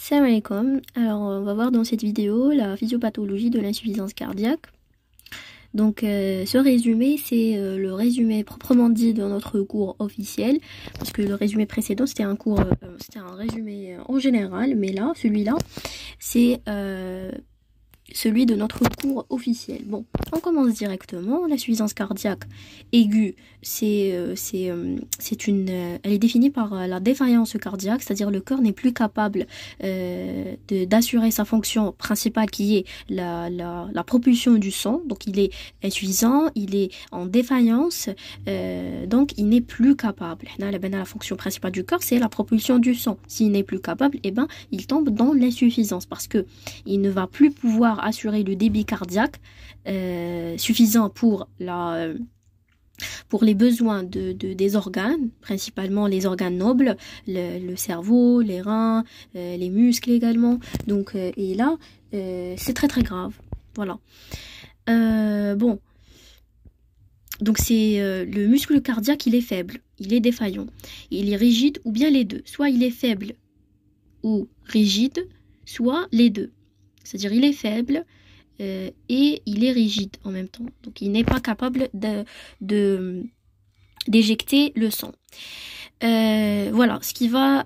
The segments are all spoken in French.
Salam alaikum. Alors, on va voir dans cette vidéo la physiopathologie de l'insuffisance cardiaque. Donc, ce résumé, c'est le résumé proprement dit de notre cours officiel, parce que le résumé précédent, c'était un cours, c'était un résumé en général, mais là, celui-là, c'est celui de notre cours officiel. Bon, on commence directement. L'insuffisance cardiaque aiguë, elle est définie par la défaillance cardiaque, c'est-à-dire le cœur n'est plus capable d'assurer sa fonction principale qui est la propulsion du sang. Donc il est insuffisant, il est en défaillance, donc il n'est plus capable. La fonction principale du cœur, c'est la propulsion du sang. S'il n'est plus capable, eh ben, il tombe dans l'insuffisance parce que il ne va plus pouvoir assurer le débit cardiaque suffisant pour les besoins des organes, principalement les organes nobles, le cerveau, les reins, les muscles également. Donc, et là, c'est très très grave. Voilà. Bon. Donc c'est le muscle cardiaque, il est faible, il est défaillant, il est rigide ou bien les deux. Soit il est faible ou rigide, soit les deux. C'est-à-dire il est faible et il est rigide en même temps. Donc il n'est pas capable d'éjecter le sang. Voilà, ce qui va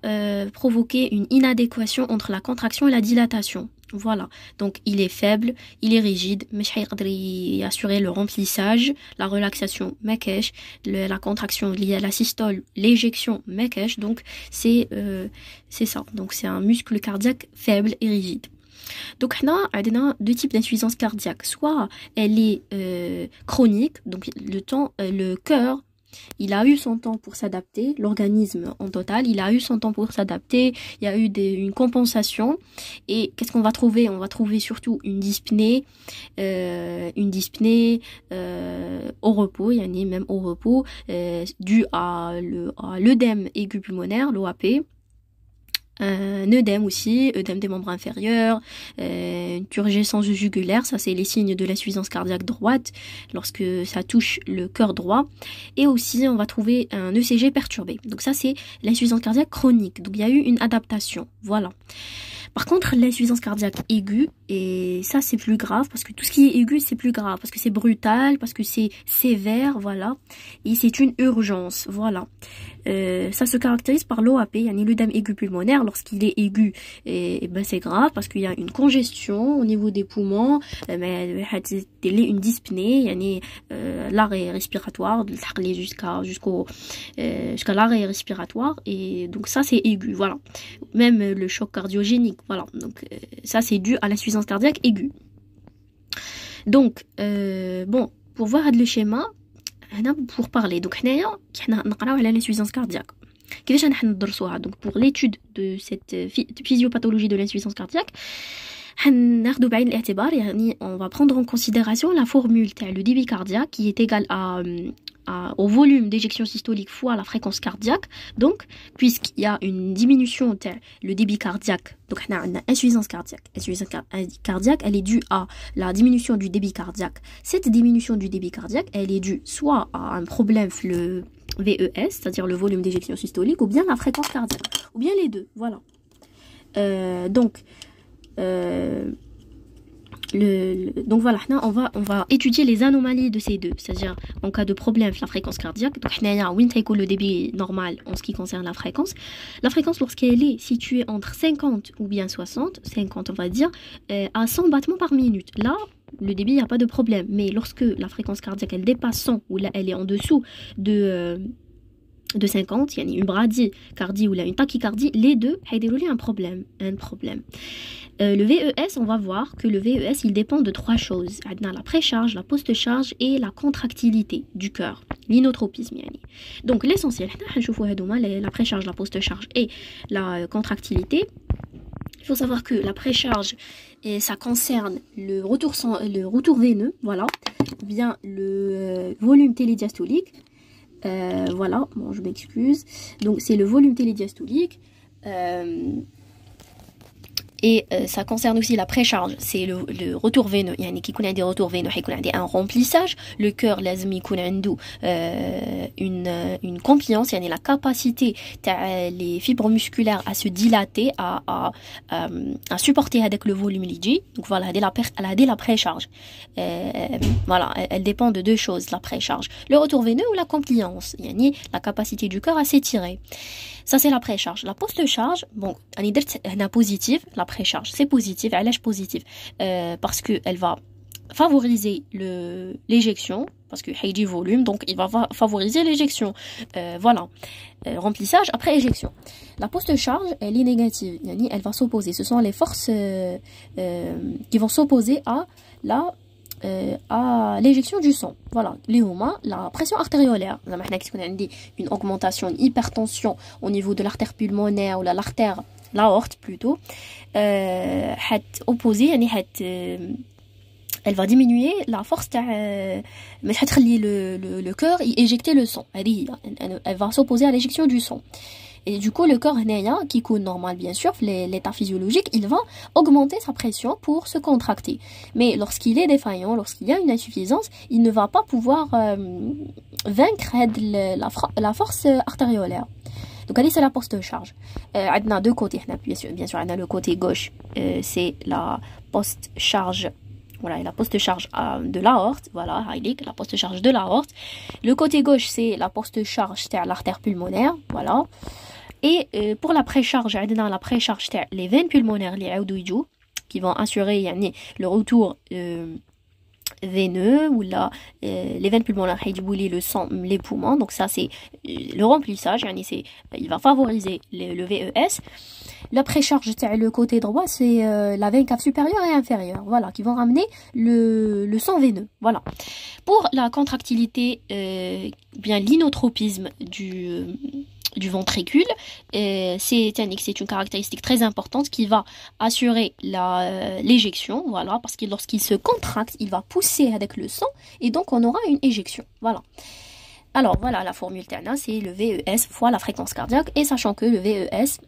provoquer une inadéquation entre la contraction et la dilatation. Voilà, donc il est faible, il est rigide, mais il assurer le remplissage, la relaxation, مكاش, la contraction liée à la systole, l'éjection, مكاش. Donc c'est ça. Donc c'est un muscle cardiaque faible et rigide. Donc on a deux types d'insuffisance cardiaque. Soit elle est chronique, donc le cœur, il a eu son temps pour s'adapter, l'organisme en total, il a eu son temps pour s'adapter, il y a eu une compensation. Et qu'est-ce qu'on va trouver? On va trouver surtout une dyspnée au repos, même au repos, due à l'œdème aigu pulmonaire, l'OAP. Un œdème aussi, œdème des membres inférieurs, une turgescence jugulaire, ça c'est les signes de l'insuffisance cardiaque droite lorsque ça touche le cœur droit. Et aussi on va trouver un ECG perturbé. Donc ça c'est l'insuffisance cardiaque chronique. Donc il y a eu une adaptation, voilà. Par contre, l'insuffisance cardiaque aiguë, et ça c'est plus grave, parce que tout ce qui est aigu c'est plus grave, parce que c'est brutal, parce que c'est sévère, voilà, et c'est une urgence, voilà. Ça se caractérise par l'OAP, l'œdème aigu pulmonaire. Lorsqu'il est aigu, et ben c'est grave, parce qu'il y a une congestion au niveau des poumons, mais une dyspnée, l'arrêt respiratoire, jusqu'à l'arrêt respiratoire, et donc ça c'est aigu, voilà. Même le choc cardiogénique, voilà. Donc ça c'est dû à l'insuffisance cardiaque aiguë. Donc bon, pour voir le schéma, pour parler, donc on a l'insuffisance cardiaque. Donc pour l'étude de cette physiopathologie de l'insuffisance cardiaque, on va prendre en considération la formule le débit cardiaque qui est égal au volume d'éjection systolique fois la fréquence cardiaque. Donc puisqu'il y a une diminution le débit cardiaque, donc on a une insuffisance cardiaque. L'insuffisance cardiaque, elle est due à la diminution du débit cardiaque. Cette diminution du débit cardiaque, elle est due soit à un problème le VES, c'est-à-dire le volume d'éjection systolique, ou bien la fréquence cardiaque, ou bien les deux, voilà. Donc voilà, on va étudier les anomalies de ces deux, c'est-à-dire en cas de problème la fréquence cardiaque. Donc le débit normal en ce qui concerne la fréquence lorsqu'elle est située entre 50 ou bien 50 on va dire, à 100 battements par minute, là le débit, il n'y a pas de problème. Mais lorsque la fréquence cardiaque elle dépasse 100 ou là elle est en dessous de 50, il y a une bradycardie ou là une tachycardie, les deux, il y a un problème. Le VES, on va voir que le VES, il dépend de trois choses. La précharge, la post-charge et la contractilité du cœur, l'inotropisme. Donc l'essentiel, la précharge, la post-charge et la contractilité. Il faut savoir que la précharge, ça concerne le retour veineux, voilà, bien le volume télédiastolique. Voilà, bon, je m'excuse. Donc c'est le volume télédiastolique. Et ça concerne aussi la précharge, c'est le retour veineux. يعني كي يكون عندي retour veineux حيكون عندي un remplissage. Le cœur لازم يكون عنده une compliance, يعني la capacité تاع les fibres musculaires à se dilater, à supporter avec le volume اللي يجي. Donc voilà, هذه la précharge. Voilà, elle dépend de deux choses, la précharge. Le retour veineux ou la compliance, يعني la capacité du cœur à s'étirer. Ça c'est la précharge. La post-charge, bon, on est positive, la précharge, c'est positif, elle est positive, parce que elle va favoriser l'éjection, parce que Heidi volume, donc il va favoriser l'éjection. Voilà, remplissage après éjection. La post-charge, elle est négative, elle va s'opposer. Ce sont les forces qui vont s'opposer à l'éjection du sang. Voilà, la pression artériolaire. Une augmentation, une hypertension au niveau de l'artère pulmonaire ou l'aorte plutôt. Elle va diminuer la force le cœur et éjecter le sang. Elle va s'opposer à l'éjection du sang. Et du coup, le corps qui est normal, bien sûr, l'état physiologique, il va augmenter sa pression pour se contracter. Mais lorsqu'il est défaillant, lorsqu'il y a une insuffisance, il ne va pas pouvoir vaincre la force artériolaire. Donc, allez, c'est la post-charge. On a deux côtés. Bien sûr, on a le côté gauche, c'est la post-charge. Voilà, la post-charge de l'aorte, voilà, la post-charge de l'aorte. Le côté gauche, c'est la post-charge de l'artère pulmonaire, voilà. Et pour la précharge, on a la précharge les veines pulmonaires, qui vont assurer le retour veineux, ou les veines pulmonaires, le sang, les poumons. Donc ça, c'est le remplissage, il va favoriser le VES. La précharge, le côté droit, c'est la veine cave supérieure et inférieure, voilà, qui vont ramener le sang veineux, voilà. Pour la contractilité, bien l'inotropisme du ventricule, c'est une caractéristique très importante qui va assurer l'éjection, voilà, parce que lorsqu'il se contracte, il va pousser avec le sang et donc on aura une éjection, voilà. Alors voilà, la formule TANA, c'est le VES fois la fréquence cardiaque, et sachant que le VES,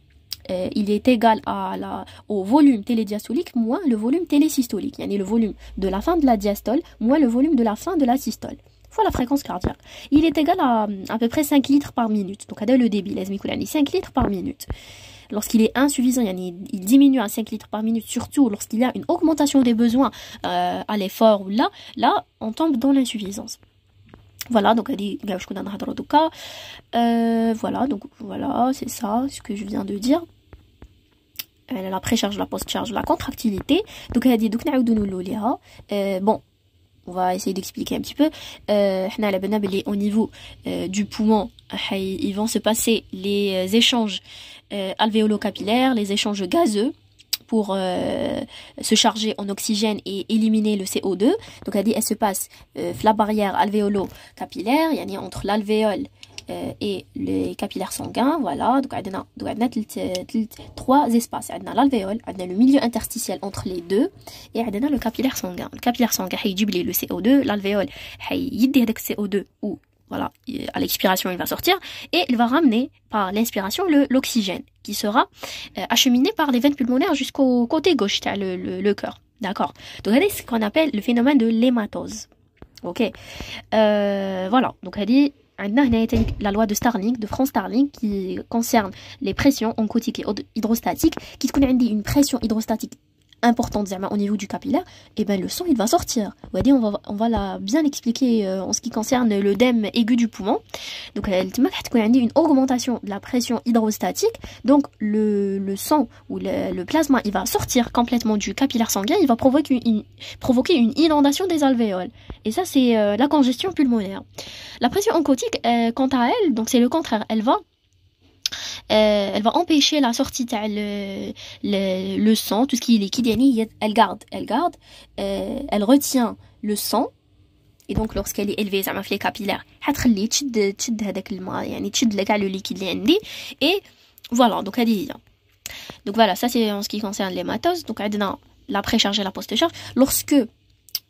il est égal au volume télédiastolique moins le volume télésystolique, le volume de la fin de la diastole moins le volume de la fin de la systole, fois la fréquence cardiaque. Il est égal à peu près 5 litres par minute. Donc, le débit, 5 litres par minute. Lorsqu'il est insuffisant, il diminue à 5 litres par minute, surtout lorsqu'il y a une augmentation des besoins à l'effort, ou là, on tombe dans l'insuffisance. Voilà, donc voilà, donc voilà, c'est ça, ce que je viens de dire. La précharge, la post-charge, la contractilité. Donc, bon, on va essayer d'expliquer un petit peu. Au niveau du poumon, ils vont se passer les échanges alvéolo-capillaires, les échanges gazeux, pour se charger en oxygène et éliminer le CO2. Donc, elle se passe la barrière alvéolo-capillaire, entre l'alvéole et les capillaires sanguins, voilà. Donc, on a trois espaces. On a l'alvéole, on a le milieu interstitiel entre les deux, et on a le capillaire sanguin. Le capillaire sanguin, il dit le CO2, l'alvéole, il dit le CO2, ou voilà, à l'expiration, il va sortir, et il va ramener par l'inspiration l'oxygène, qui sera acheminé par les veines pulmonaires jusqu'au côté gauche, le cœur. D'accord. Donc, c'est ce qu'on appelle le phénomène de l'hématose. Ok. Voilà. Donc, elle dit, la loi de Starling, de Franz Starling, qui concerne les pressions oncotiques et hydrostatiques, qui connaît une pression hydrostatique importante au niveau du capillaire, et ben le sang il va sortir. On va bien l'expliquer en ce qui concerne l'œdème aigu du poumon. Donc une augmentation de la pression hydrostatique, donc le sang ou le plasma il va sortir complètement du capillaire sanguin, il va provoquer une inondation des alvéoles. Et ça c'est la congestion pulmonaire. La pression oncotique, quant à elle, donc c'est le contraire, elle va empêcher la sortie le sang, tout ce qui est liquide, elle garde, elle retient le sang, et donc lorsqu'elle est élevée, ça m'a fait les capillaires, le liquide et voilà, donc voilà, ça c'est en ce qui concerne l'hématose. Donc la précharge et la post-charge. Lorsque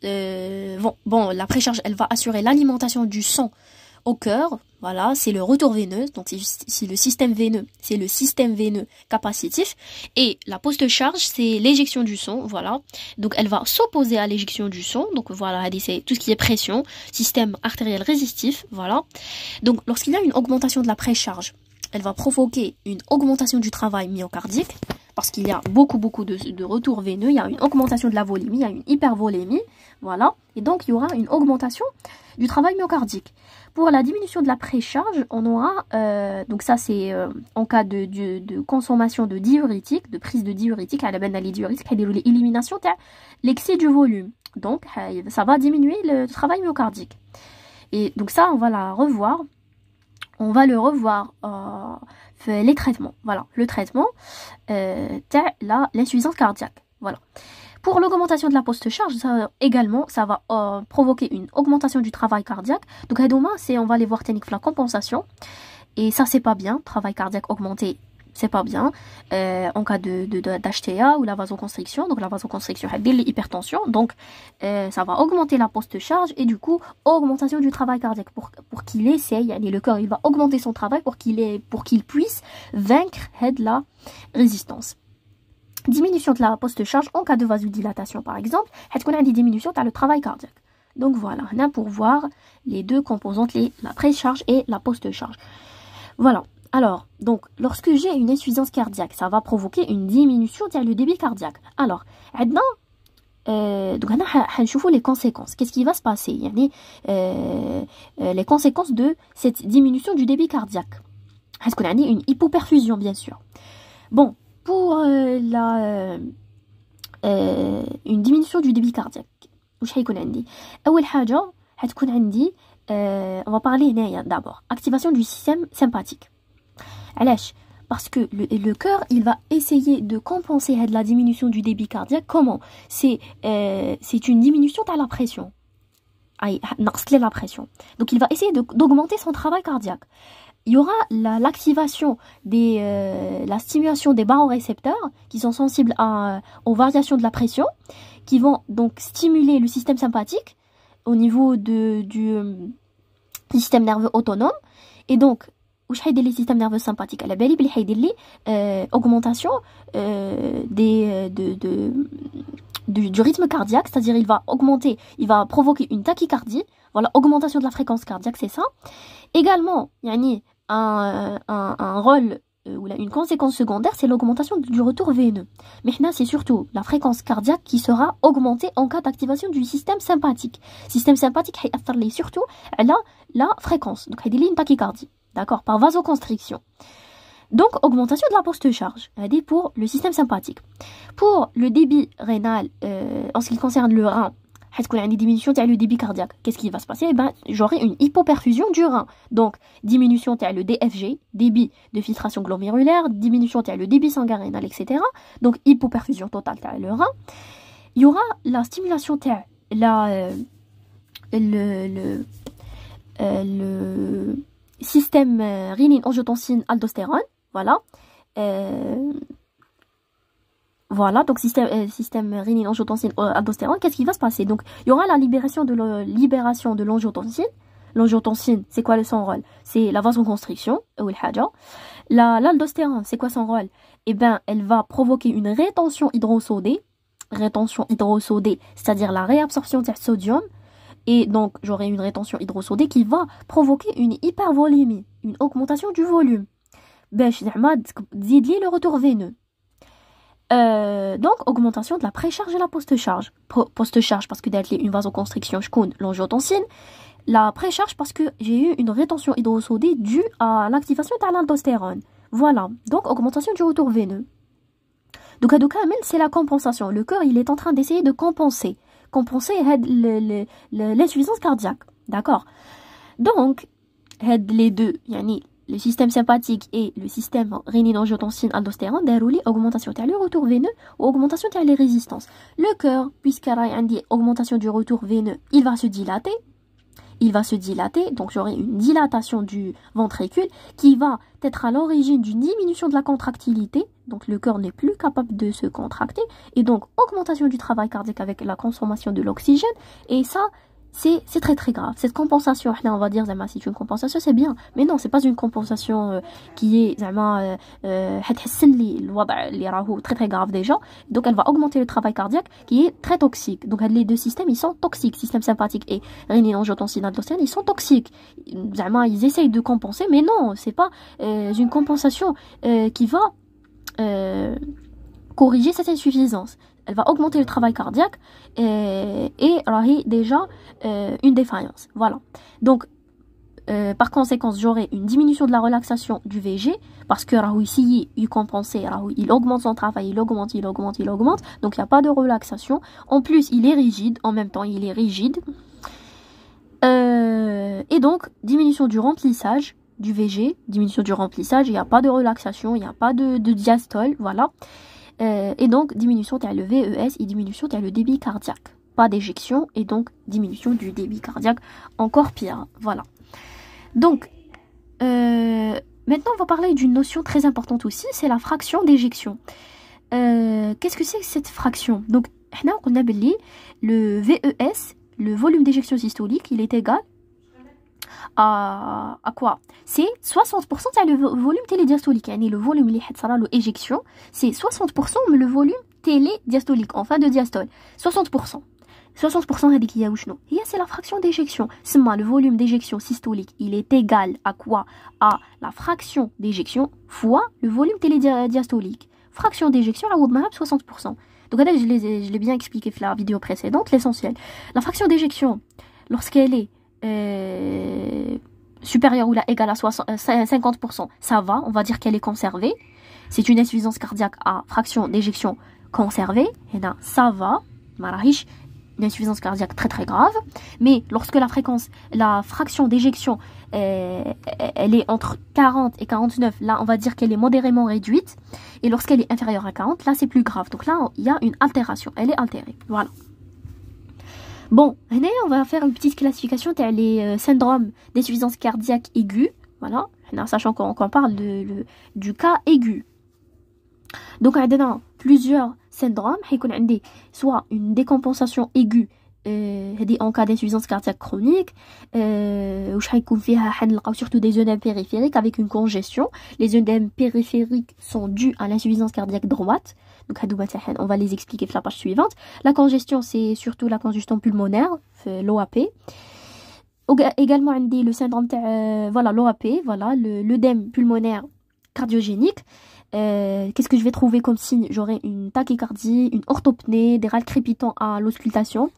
la précharge, elle va assurer l'alimentation du sang au cœur. Voilà, c'est le retour veineux, donc c'est le système veineux capacitif, et la poste charge c'est l'éjection du sang, voilà. Donc elle va s'opposer à l'éjection du sang, donc voilà, c'est tout ce qui est pression, système artériel résistif, voilà. Donc lorsqu'il y a une augmentation de la précharge, elle va provoquer une augmentation du travail myocardique, parce qu'il y a beaucoup de retours veineux, il y a une augmentation de la volémie, il y a une hypervolémie, voilà, et donc il y aura une augmentation du travail myocardique. Pour la diminution de la précharge, on aura, donc ça c'est en cas de consommation de diurétiques, de prise de diurétiques, à la benne les diurétiques, l'élimination de l'excès du volume. Donc ça va diminuer le travail myocardique. Et donc ça, on va la revoir. On va le revoir les traitements. Voilà, le traitement, l'insuffisance cardiaque. Voilà. Pour l'augmentation de la poste-charge, ça va provoquer une augmentation du travail cardiaque. Donc, on va les voir technique la compensation. Et ça, c'est pas bien. Travail cardiaque augmenté, c'est pas bien. En cas d'HTA ou la vasoconstriction. Donc, la vasoconstriction, elle dit l'hypertension. Donc, ça va augmenter la poste-charge et du coup, augmentation du travail cardiaque. Pour qu'il essaye, le cœur, il va augmenter son travail pour qu'il puisse vaincre la résistance. Diminution de la poste-charge en cas de vasodilatation par exemple, on a des diminutions dans le travail cardiaque. Donc voilà, on a pour voir les deux composantes, la précharge et la poste-charge. Voilà. Alors, donc, lorsque j'ai une insuffisance cardiaque, ça va provoquer une diminution du débit cardiaque. Alors, donc, on va les conséquences. Qu'est-ce qui va se passer? Les conséquences de cette diminution du débit cardiaque. Est-ce qu'on a une hypoperfusion, bien sûr. Bon. Pour une diminution du débit cardiaque, on va parler d'abord activation du système sympathique. Parce que le cœur, il va essayer de compenser la diminution du débit cardiaque. Comment? C'est une diminution de la pression. La pression. Donc il va essayer d'augmenter son travail cardiaque. Il y aura l'activation la stimulation des barorécepteurs qui sont sensibles aux variations de la pression, qui vont donc stimuler le système sympathique au niveau du système nerveux autonome. Et donc, les systèmes nerveux sympathiques à la belle, augmentation du rythme cardiaque, c'est-à-dire il va provoquer une tachycardie. Voilà, augmentation de la fréquence cardiaque, c'est ça. Également, un rôle ou une conséquence secondaire, c'est l'augmentation du retour veineux. Mais là, c'est surtout la fréquence cardiaque qui sera augmentée en cas d'activation du système sympathique. Système sympathique, il surtout la fréquence. Donc, il y a une tachycardie, d'accord, par vasoconstriction. Donc, augmentation de la poste-charge, pour le système sympathique. Pour le débit rénal, en ce qui concerne le rein, est-ce qu'on a une diminution de le débit cardiaque? Qu'est-ce qui va se passer? J'aurai une hypoperfusion du rein. Donc, diminution de le DFG, débit de filtration glomérulaire, diminution de le débit sanguin rénal, etc. Donc, hypoperfusion totale de le rein. Il y aura la stimulation de le système rénine-angiotensine-aldostérone. Voilà. Voilà, donc système rénine-angiotensine-aldostérone, qu'est-ce qui va se passer? Donc, il y aura la libération de l'angiotensine. L'angiotensine, c'est quoi son rôle? C'est la vasoconstriction, ou l'aldostérone, c'est quoi son rôle? Elle va provoquer une rétention hydrosodée, c'est-à-dire la réabsorption de sodium. Et donc, j'aurai une rétention hydrosodée qui va provoquer une hypervolémie, une augmentation du volume. Le retour veineux. Donc, augmentation de la précharge et la poste-charge. Poste-charge parce que d'être une vasoconstriction, je connais l'angiotensine. La précharge parce que j'ai eu une rétention hydrosodée due à l'activation de l'aldostérone. Voilà, donc augmentation du retour veineux. Donc, c'est la compensation. Le cœur, il est en train d'essayer de compenser l'insuffisance cardiaque. D'accord? Donc, les deux, le système sympathique et le système rénine-angiotensine-aldostérone déroulent augmentation de le retour veineux ou augmentation de la résistance. Le cœur, puisqu'il y a une augmentation du retour veineux, il va se dilater, donc j'aurai une dilatation du ventricule qui va être à l'origine d'une diminution de la contractilité, donc le cœur n'est plus capable de se contracter, et donc augmentation du travail cardiaque avec la consommation de l'oxygène, et ça, c'est très très grave. Cette compensation, on va dire, c'est une compensation, c'est bien. Mais non, c'est pas une compensation qui est très très grave déjà. Donc elle va augmenter le travail cardiaque qui est très toxique. Donc les deux systèmes, ils sont toxiques. Système sympathique et rénine-angiotensin-aldostérone, ils sont toxiques. Ils essayent de compenser, mais non, c'est pas une compensation qui va corriger cette insuffisance. Elle va augmenter le travail cardiaque et déjà une défaillance. Voilà. Donc, par conséquent, j'aurai une diminution de la relaxation du VG parce que ici, il compense, il augmente son travail, il augmente. Donc, il n'y a pas de relaxation. En plus, il est rigide. En même temps, il est rigide. Et donc, diminution du remplissage du VG. Diminution du remplissage, il n'y a pas de relaxation, il n'y a pas de diastole. Voilà. Et donc, diminution de le VES et diminution de le débit cardiaque. Pas d'éjection et donc diminution du débit cardiaque. Encore pire. Voilà. Donc, maintenant, on va parler d'une notion très importante aussi, c'est la fraction d'éjection. Qu'est-ce que c'est que cette fraction? Donc, on a le VES, le volume d'éjection systolique, il est égal à quoi? C'est 60% de le volume télédiastolique. Le volume l'éjection, c'est 60% le volume télédiastolique, en fin de diastole. 60%. 60% c'est la fraction d'éjection. Le volume d'éjection systolique, il est égal à quoi? À la fraction d'éjection fois le volume télédiastolique. Fraction d'éjection, 60%. Donc je l'ai bien expliqué dans la vidéo précédente, l'essentiel. La fraction d'éjection, lorsqu'elle est supérieure ou égale à 50%, ça va, on va dire qu'elle est conservée. C'est une insuffisance cardiaque à fraction d'éjection conservée. Et là, ça va. Une insuffisance cardiaque très très grave. Mais lorsque la fraction d'éjection, elle est entre 40 et 49, là on va dire qu'elle est modérément réduite. Et lorsqu'elle est inférieure à 40, là c'est plus grave. Donc là, il y a une altération. Elle est altérée. Voilà. Bon, on va faire une petite classification des syndromes d'insuffisance cardiaque aiguë. Voilà, sachant qu'on parle du cas aigu. Donc, on a plusieurs syndromes. Soit une décompensation aiguë en cas d'insuffisance cardiaque chronique, surtout des œdèmes périphériques avec une congestion. Les œdèmes périphériques sont dus à l'insuffisance cardiaque droite. Donc, on va les expliquer sur la page suivante. La congestion, c'est surtout la congestion pulmonaire, l'OAP. Également, on a le syndrome, l'OAP, l'œdème pulmonaire cardiogénique. Qu'est-ce que je vais trouver comme signe? J'aurai une tachycardie, une orthopnée, des râles crépitants à l'auscultation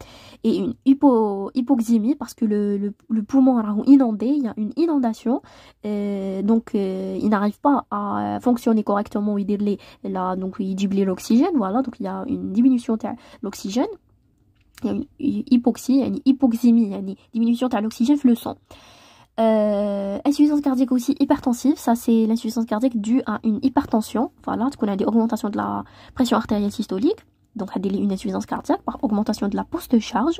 et une hypoxémie parce que le poumon est inondé, il y a une inondation, donc il n'arrive pas à fonctionner correctement, donc il dublie l'oxygène, voilà, donc il y a une diminution de l'oxygène, il y a une hypoxie, une hypoxémie, une diminution de l'oxygène dans le sang. Insuffisance cardiaque aussi hypertensive, ça c'est l'insuffisance cardiaque due à une hypertension, voilà, donc on a des augmentations de la pression artérielle systolique, donc on a une insuffisance cardiaque par augmentation de la post-charge.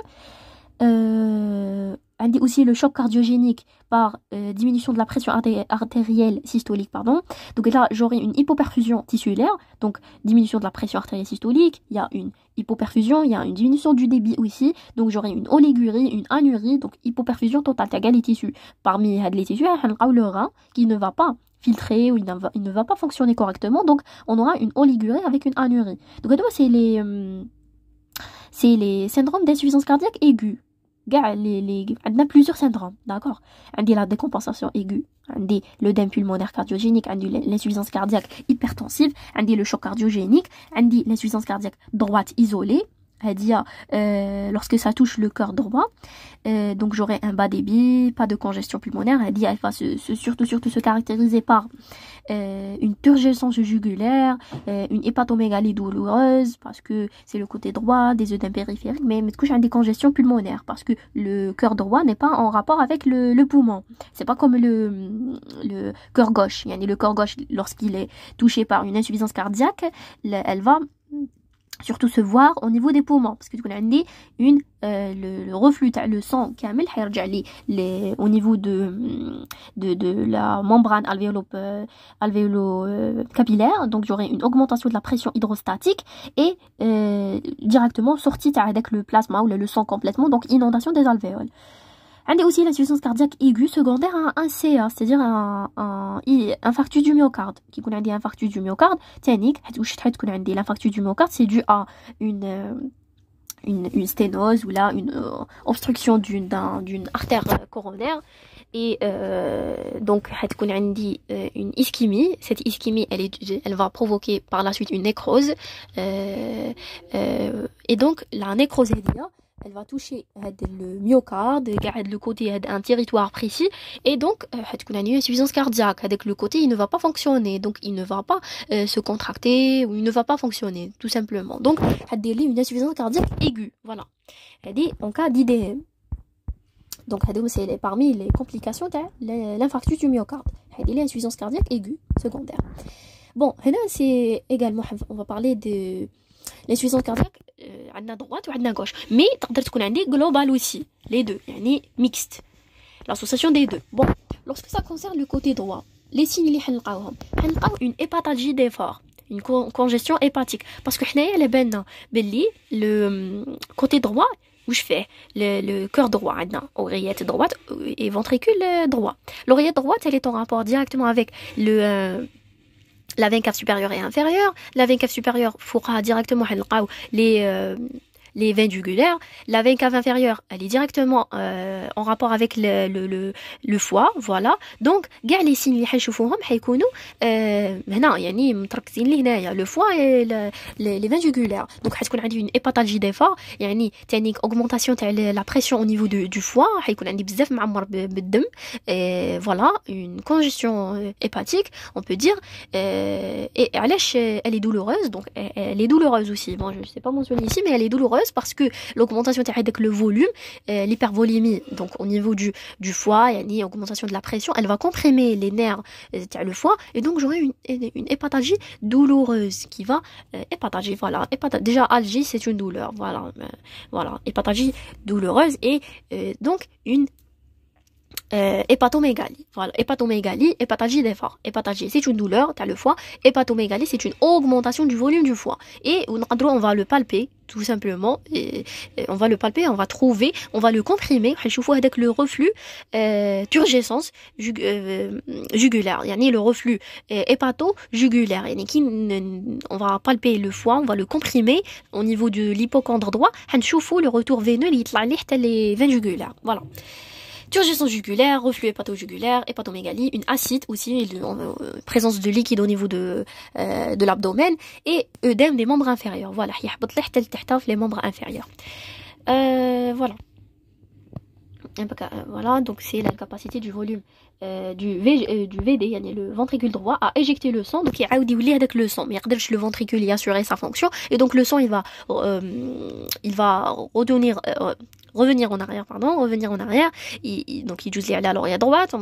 On dit aussi le choc cardiogénique par diminution de la pression artérielle systolique, pardon. Donc là, j'aurai une hypoperfusion tissulaire, donc diminution de la pression artérielle systolique, il y a une hypoperfusion, il y a une diminution du débit aussi, donc j'aurai une oligurie, une anurie, donc hypoperfusion totale, t'as les tissus. Parmi les tissus, on a le rein qui ne va pas filtrer ou il ne va pas fonctionner correctement, donc on aura une oligurie avec une anurie. Donc c'est les syndromes d'insuffisance cardiaque aiguë. On a plusieurs syndromes, d'accord? On a la décompensation aiguë, on a l'œdème pulmonaire cardiogénique, on a l'insuffisance cardiaque hypertensive, on a le choc cardiogénique, on a l'insuffisance cardiaque droite isolée, c'est-à-dire lorsque ça touche le cœur droit, donc j'aurai un bas débit, pas de congestion pulmonaire, elle va surtout se caractériser par une turgescence jugulaire, une hépatomégalie douloureuse parce que c'est le côté droit des œdèmes périphériques, mais j'ai des congestions pulmonaires parce que le cœur droit n'est pas en rapport avec le poumon. C'est pas comme le cœur gauche. Le cœur gauche, lorsqu'il est touché par une insuffisance cardiaque, elle va surtout se voir au niveau des poumons parce que tu connais le reflux le sang كامل هيرجع لي au niveau de la membrane alvéolo capillaire. Donc j'aurai une augmentation de la pression hydrostatique et directement sortie avec le plasma ou le sang complètement, donc inondation des alvéoles. عندي aussi l'insuffisance cardiaque aiguë secondaire à un CA, c'est-à-dire un infarctus du myocarde. Qui يكون عندي infarctus du myocarde تانيك واش تكون عندي l'infarctus du myocarde, c'est dû à une sténose ou là une obstruction d'une artère coronaire et donc هتكون عندي une ischémie. Cette ischémie elle va provoquer par la suite une nécrose et donc la nécrose elle va toucher le myocarde, le côté un territoire précis et donc une insuffisance cardiaque avec le côté il ne va pas fonctionner, donc il ne va pas se contracter ou il ne va pas fonctionner tout simplement. Donc une insuffisance cardiaque aiguë, voilà, en cas d'IDM. Donc c'est parmi les complications de l'infarctus du myocarde, l'insuffisance cardiaque aiguë secondaire. Bon, c'est également on va parler de l'insuffisance cardiaque عندنا droite وعندنا gauche, mais تقدر تكون عندي global aussi, les deux, يعني mixte, l'association des deux. Bon, lorsque ça concerne le côté droit, les signes اللي حنلقاوهم une hépatalgie d'effort, une congestion hépatique, parce que حنايا على بالنا باللي le côté droit واش فيه le cœur droit عندنا oreillette droite et ventricule droit. L'oreillette droite elle est en rapport directement avec la veine cave supérieure et inférieure. La veine cave supérieure fera directement les veines jugulaires. La veine cave inférieure, elle est directement en rapport avec le foie, voilà. Donc, كاع les signes اللي حنشوفوهم حيكونوا هنا يعني متركزين لهنايا le foie et les veines jugulaires. Donc حتكون عندي une hépatalgie d'effort, يعني تانيك augmentation تاع la pression au niveau du foie, حيكون عندي بزاف معمر بالدم, voilà, une congestion hépatique, on peut dire. Et علاش elle est douloureuse, donc elle est douloureuse aussi. Bon, je sais pas mentionner ici, mais elle est douloureuse parce que l'augmentation avec le volume, l'hypervolémie, donc au niveau du foie, yani augmentation de la pression, elle va comprimer les nerfs le foie et donc j'aurai une hépatalgie douloureuse qui va hépatalgie, voilà, déjà algie c'est une douleur, voilà, hépatalgie douloureuse et donc une hépatomégalie, voilà, hépatomégalie, hépatalgie d'effort. Hépatalgie c'est une douleur, t'as le foie. Hépatomégalie c'est une augmentation du volume du foie et on va le palper tout simplement, et on va le palper, on va trouver, on va le comprimer, avec le reflux turgescence jugulaire, yani le reflux hépato-jugulaire, yani on va palper le foie, on va le comprimer au niveau de l'hypocondre droit, le retour veineux les veines jugulaires, voilà. Turgescence jugulaire, reflux hépato-jugulaire, hépatomégalie, une ascite aussi, présence de liquide au niveau de l'abdomen et œdème des membres inférieurs. Voilà, les membres inférieurs. Voilà. Voilà, donc c'est la capacité du volume du VD, le ventricule droit, à éjecter le sang. Donc il y a avec le sang, mais le ventricule y assurer sa fonction et donc le sang il va revenir en arrière, donc il joue à l'oreille droite,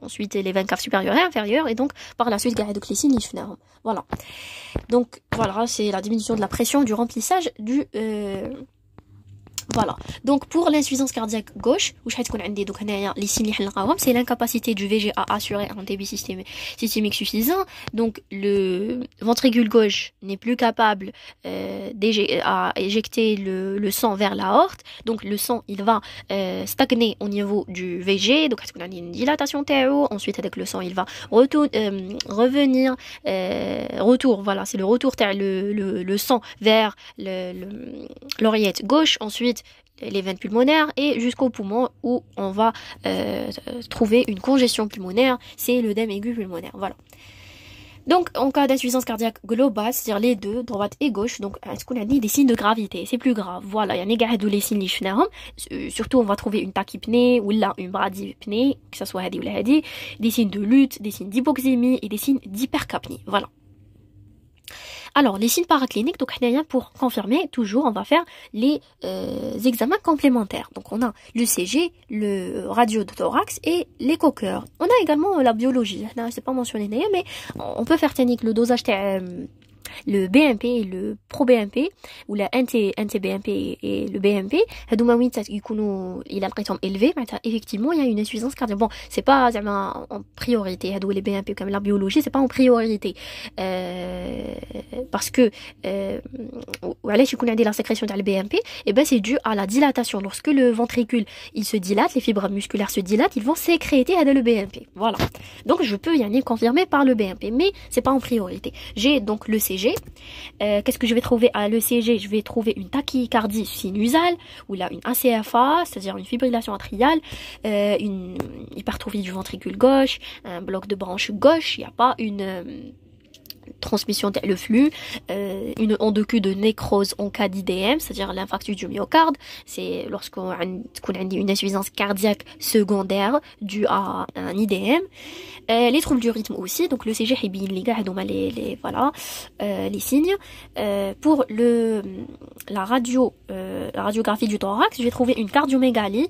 ensuite les veines caves supérieures et inférieures et donc par la suite les signes. Voilà, donc voilà, c'est la diminution de la pression du remplissage du voilà. Donc pour l'insuffisance cardiaque gauche, les signes c'est l'incapacité du VG à assurer un débit systémique suffisant. Donc le ventricule gauche n'est plus capable à éjecter le sang vers l'aorte. Donc le sang il va stagner au niveau du VG. Donc on a une dilatation TAO. Ensuite avec le sang il va revenir retour. Voilà, c'est le retour le sang vers l'oreillette gauche. Ensuite les veines pulmonaires et jusqu'au poumon où on va trouver une congestion pulmonaire, c'est l'œdème aigu pulmonaire. Voilà. Donc en cas d'insuffisance cardiaque globale, c'est-à-dire les deux, droite et gauche, donc est-ce qu'on a dit des signes de gravité, c'est plus grave. Voilà, il y a les signes surtout on va trouver une tachypnée ou là une bradypnée, que ce soit hadi ou la hadi, des signes de lutte, des signes d'hypoxémie et des signes d'hypercapnie. Voilà. Alors, les signes paracliniques, donc pour confirmer, toujours, on va faire les examens complémentaires. Donc, on a le CG, le radio de thorax et l'écho-cœur. On a également la biologie. C'est pas mentionné, mais on peut faire technique le dosage le BMP et le pro-BMP ou la NT-BMP et le BMP هادوما وين يكونوا الى لقيتهم élevés معناتها effectivement il y a une insuffisance cardiaque. Bon, c'est pas زعما en priorité هادو les BMP comme la biologie, c'est pas en priorité parce que وعلاش يكون عندي la sécrétion تاع le BMP, et ben c'est dû à la dilatation. Lorsque le ventricule il se dilate, les fibres musculaires se dilatent, ils vont sécréter le BMP. Voilà. Donc je peux confirmer par le BMP, mais c'est pas en priorité. J'ai donc le CG. Qu'est-ce que je vais trouver à l'ECG? Je vais trouver une tachycardie sinusale ou là une ACFA, c'est-à-dire une fibrillation atriale, une hypertrophie du ventricule gauche, un bloc de branche gauche. Il n'y a pas une transmission le flux, une onde de Q de nécrose en cas d'IDM, c'est-à-dire l'infarctus du myocarde. C'est lorsqu'on a une insuffisance cardiaque secondaire due à un IDM. Les troubles du rythme aussi, donc le CG les signes. Pour la radiographie du thorax, je vais trouver une cardiomégalie,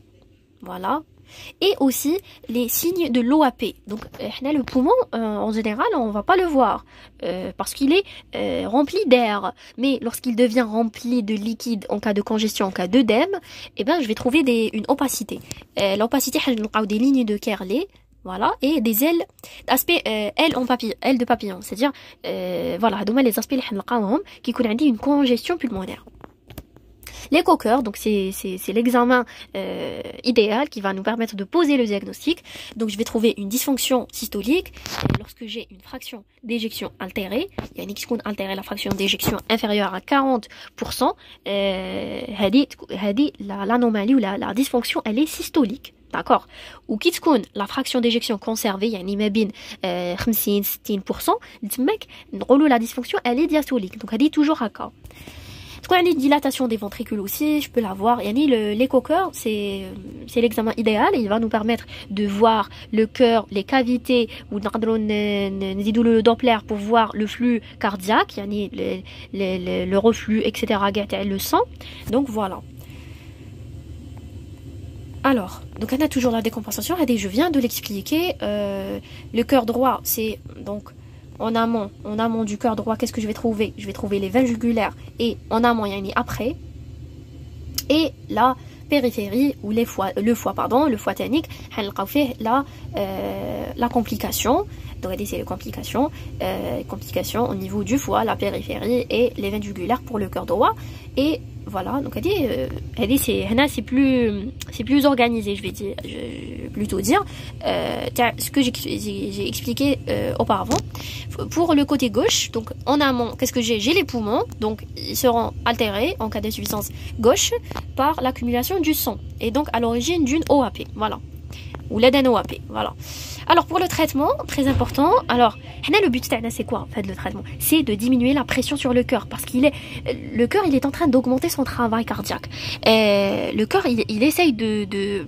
voilà. Et aussi les signes de l'OAP. Donc le poumon en général on va pas le voir parce qu'il est rempli d'air, mais lorsqu'il devient rempli de liquide en cas de congestion, en cas d'œdème, eh ben je vais trouver une opacité. L'opacité on des lignes de Kerley, voilà, et des ailes d'aspect ailes de papillon, c'est-à-dire voilà les aspects qui connaissent une congestion pulmonaire. L'écho-cœur, donc c'est l'examen idéal qui va nous permettre de poser le diagnostic. Donc je vais trouver une dysfonction systolique lorsque j'ai une fraction d'éjection altérée. Il y a une qui altérée la fraction d'éjection inférieure à 40%. L'anomalie ou la dysfonction, elle est systolique. D'accord. Ou qui la fraction d'éjection conservée, il y a une imabine 50-60%. La dysfonction, elle est diastolique. Donc elle est toujours à cas. Une dilatation des ventricules aussi, je peux la voir. L'écho-cœur, c'est l'examen idéal et il va nous permettre de voir le cœur, les cavités, ou le Doppler pour voir le flux cardiaque, le reflux, etc., le sang. Donc voilà. Alors, donc on a toujours la décompensation. Je viens de l'expliquer. Le cœur droit, c'est donc en amont du cœur droit. Qu'est-ce que je vais trouver? Je vais trouver les veines jugulaires et en amont, il y a après. Et la périphérie ou le foie tannique, la complication. Donc c'est les complications au niveau du foie, la périphérie et les veines jugulaires pour le cœur droit. Et voilà, donc c'est plus organisé, je vais plutôt dire ce que j'ai expliqué auparavant. Pour le côté gauche, donc en amont, qu'est-ce que j'ai les poumons, donc ils seront altérés en cas d'insuffisance gauche par l'accumulation du sang et donc à l'origine d'une OAP, voilà, ou l'aide OAP, voilà. Alors pour le traitement, très important, alors le but c'est quoi en fait le traitement? C'est de diminuer la pression sur le cœur parce le cœur il est en train d'augmenter son travail cardiaque. Le cœur il essaye de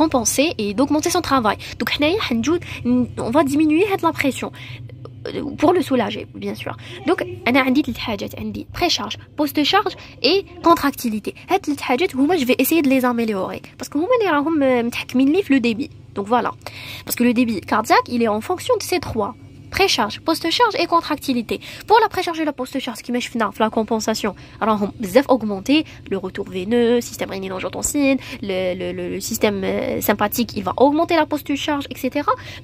compenser et d'augmenter son travail. Donc on va diminuer la pression pour le soulager, bien sûr. Donc انا عندي ثلاث حاجات, عندي pré-charge, post-charge et contractilité. هاد ثلاث حاجات هما je vais essayer de les améliorer parce que هما اللي راهم متحكمين لي في le débit. Donc voilà, parce que le débit cardiaque il est en fonction de ces trois: pré-charge, post-charge et contractilité. Pour la pré-charge et la post-charge, qui mèche la compensation, alors on va augmenter le retour veineux, système rénine-angiotensine, le système sympathique, il va augmenter la post-charge, etc.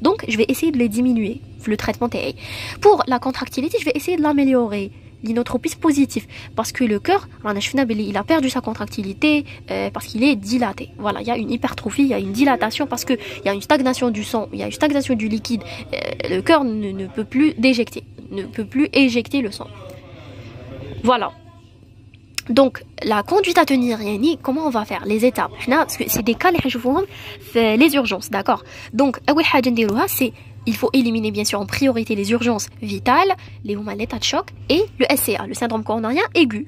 Donc je vais essayer de les diminuer, le traitement TI. Pour la contractilité, je vais essayer de l'améliorer. L'inotropie positif parce que le cœur il a perdu sa contractilité parce qu'il est dilaté. Voilà, il y a une hypertrophie, il y a une dilatation parce que il y a une stagnation du sang, il y a une stagnation du liquide. Le cœur ne peut plus éjecter le sang. Voilà. Donc la conduite à tenir, comment on va faire les étapes? Parce que c'est des cas les urgences, d'accord? Donc c'est il faut éliminer bien sûr en priorité les urgences vitales, l'état de choc et le SCA, le syndrome coronarien aigu,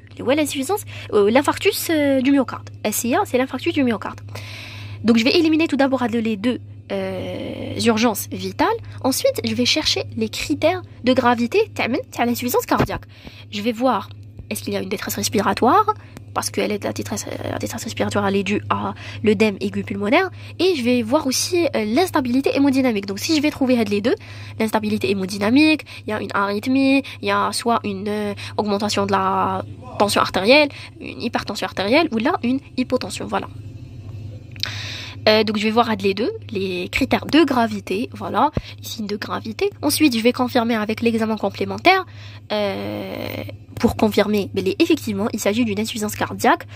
l'infarctus du myocarde. SCA, c'est l'infarctus du myocarde. Donc je vais éliminer tout d'abord les deux urgences vitales. Ensuite, je vais chercher les critères de gravité à l'insuffisance cardiaque. Je vais voir est-ce qu'il y a une détresse respiratoire, parce que la détresse respiratoire elle est due à l'œdème aigu pulmonaire, et je vais voir aussi l'instabilité hémodynamique. Donc si je vais trouver les deux, l'instabilité hémodynamique, il y a une arythmie, il y a soit une augmentation de la tension artérielle, une hypertension artérielle, ou là une hypotension, voilà. Donc je vais voir les deux, les critères de gravité, voilà, les signes de gravité. Ensuite, je vais confirmer avec l'examen complémentaire pour confirmer, mais effectivement, il s'agit d'une insuffisance cardiaque.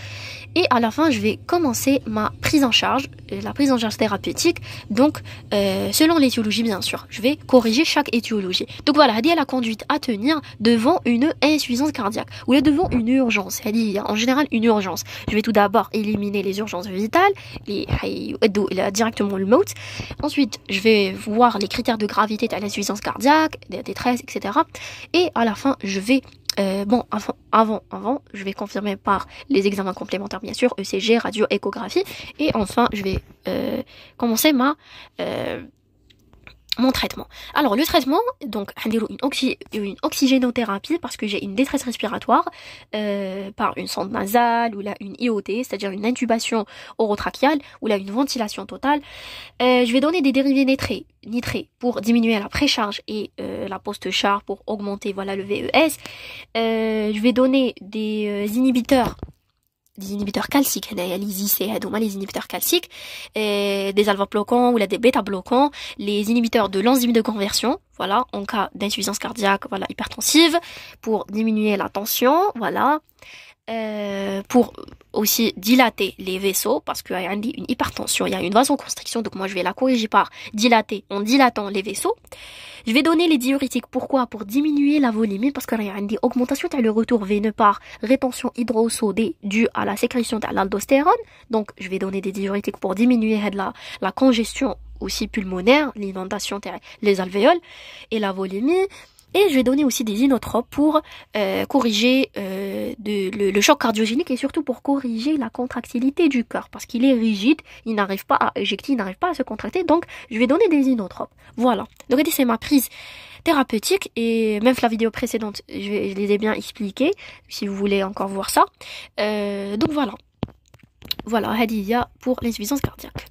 Et à la fin, je vais commencer ma prise en charge, la prise en charge thérapeutique. Donc, selon l'étiologie, bien sûr, je vais corriger chaque étiologie. Donc voilà, il y a la conduite à tenir devant une insuffisance cardiaque ou là devant une urgence. Il y a en général une urgence. Je vais tout d'abord éliminer les urgences vitales, directement le mot. Ensuite, je vais voir les critères de gravité de l'insuffisance cardiaque, des détresses, etc. Et à la fin, je vais avant, je vais confirmer par les examens complémentaires, bien sûr, ECG, radio, échographie. Et enfin, je vais commencer mon traitement. Alors le traitement, donc une oxygénothérapie parce que j'ai une détresse respiratoire par une sonde nasale ou là une IOT, c'est-à-dire une intubation orotrachiale ou là une ventilation totale. Je vais donner des dérivés nitrés pour diminuer la précharge et la post-charge pour augmenter voilà le VES. Je vais donner des inhibiteurs calciques, les inhibiteurs calciques, des alpha-bloquants ou des bêta-bloquants, les inhibiteurs de l'enzyme de conversion, voilà, en cas d'insuffisance cardiaque, voilà, hypertensive, pour diminuer la tension, voilà, pour aussi dilater les vaisseaux, parce qu'il y a une hypertension, il y a une vasoconstriction, donc moi je vais la corriger par en dilatant les vaisseaux. Je vais donner les diurétiques. Pourquoi? Pour diminuer la volémie, parce qu'il y a une augmentation de le retour veineux par rétention hydrosodée due à la sécrétion de l'aldostérone. Donc, je vais donner des diurétiques pour diminuer la congestion aussi pulmonaire, l'inondation, les alvéoles et la volémie. Et je vais donner aussi des inotropes pour corriger le choc cardiogénique et surtout pour corriger la contractilité du cœur. Parce qu'il est rigide, il n'arrive pas à éjecter, il n'arrive pas à se contracter. Donc, je vais donner des inotropes. Voilà. Donc, c'est ma prise thérapeutique. Et même la vidéo précédente, je les ai bien expliquées. Si vous voulez encore voir ça. Donc, voilà. Voilà, Hadiya pour l'insuffisance cardiaque.